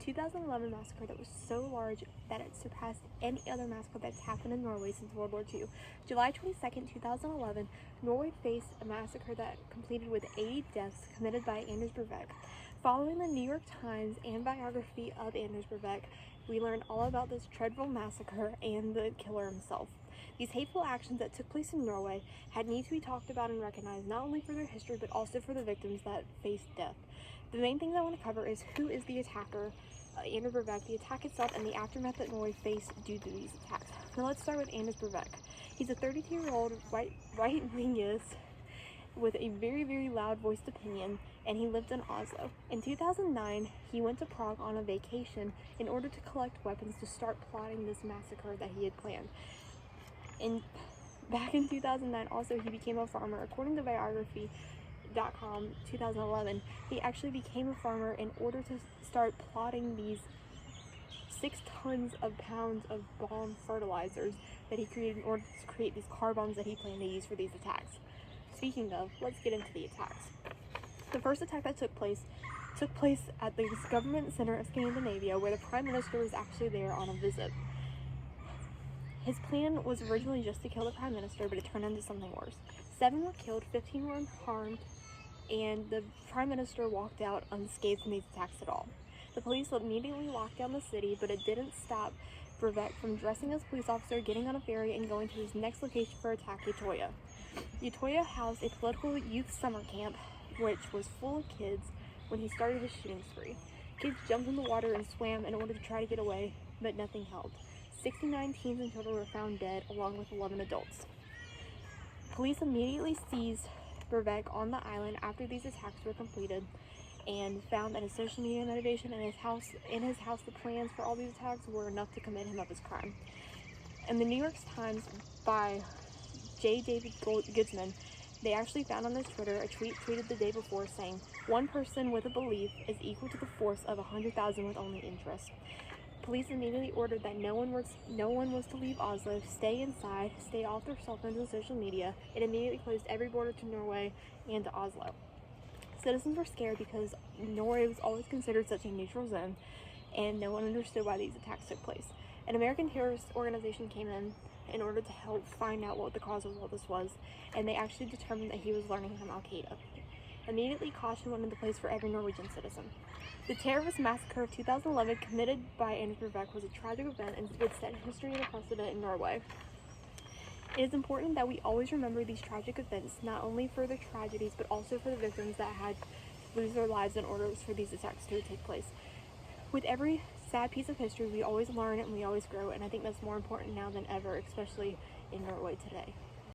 2011 massacre that was so large that it surpassed any other massacre that's happened in Norway since World War II. July 22nd, 2011, Norway faced a massacre that completed with 80 deaths committed by Anders Breivik. Following the New York Times and biography of Anders Breivik, we learned all about this dreadful massacre and the killer himself. These hateful actions that took place in Norway had need to be talked about and recognized, not only for their history but also for the victims that faced death. The main things I want to cover is who is the attacker, Anders Breivik, the attack itself, and the aftermath that Norway faced due to these attacks. Now let's start with Anders Breivik. He's a 32-year-old right-wingist with a very loud voiced opinion, and he lived in Oslo. In 2009, he went to Prague on a vacation in order to collect weapons to start plotting this massacre that he had planned. Back in 2009, also, he became a farmer. According to biography.com 2011, he actually became a farmer in order to start plotting these 6 tons of pounds of bomb fertilizers that he created in order to create these car bombs that he planned to use for these attacks. Speaking of, let's get into the attacks. The first attack that took place at the government center of Scandinavia, where the Prime Minister was actually there on a visit. His plan was originally just to kill the Prime Minister, but it turned into something worse. 7 were killed, 15 were harmed, and the Prime Minister walked out unscathed from these attacks at all. The police immediately locked down the city, but it didn't stop Breivik from dressing as a police officer, getting on a ferry, and going to his next location for attack, Utøya. Utøya housed a political youth summer camp, which was full of kids when he started his shooting spree. Kids jumped in the water and swam in order to try to get away, but nothing helped. 69 teens in total were found dead, along with 11 adults. Police immediately seized Breivik on the island after these attacks were completed, and found that his social media motivation and in his house the plans for all these attacks were enough to commit him of his crime. In the New York Times by J. David Goodsman, they actually found on his Twitter a tweet tweeted the day before saying, "One person with a belief is equal to the force of 100,000 with only interest." Police immediately ordered that no one was to leave Oslo, stay inside, stay off their cell phones and social media, and immediately closed every border to Norway and to Oslo. Citizens were scared because Norway was always considered such a neutral zone, and no one understood why these attacks took place. An American terrorist organization came in order to help find out what the cause of all this was, and they actually determined that he was learning from Al-Qaeda. Immediately, caution went into place for every Norwegian citizen. The terrorist massacre of 2011 committed by Anders Breivik was a tragic event and would set history and a precedent in Norway. It is important that we always remember these tragic events, not only for their tragedies, but also for the victims that had to lose their lives in order for these attacks to take place. With every sad piece of history, we always learn and we always grow, and I think that's more important now than ever, especially in Norway today.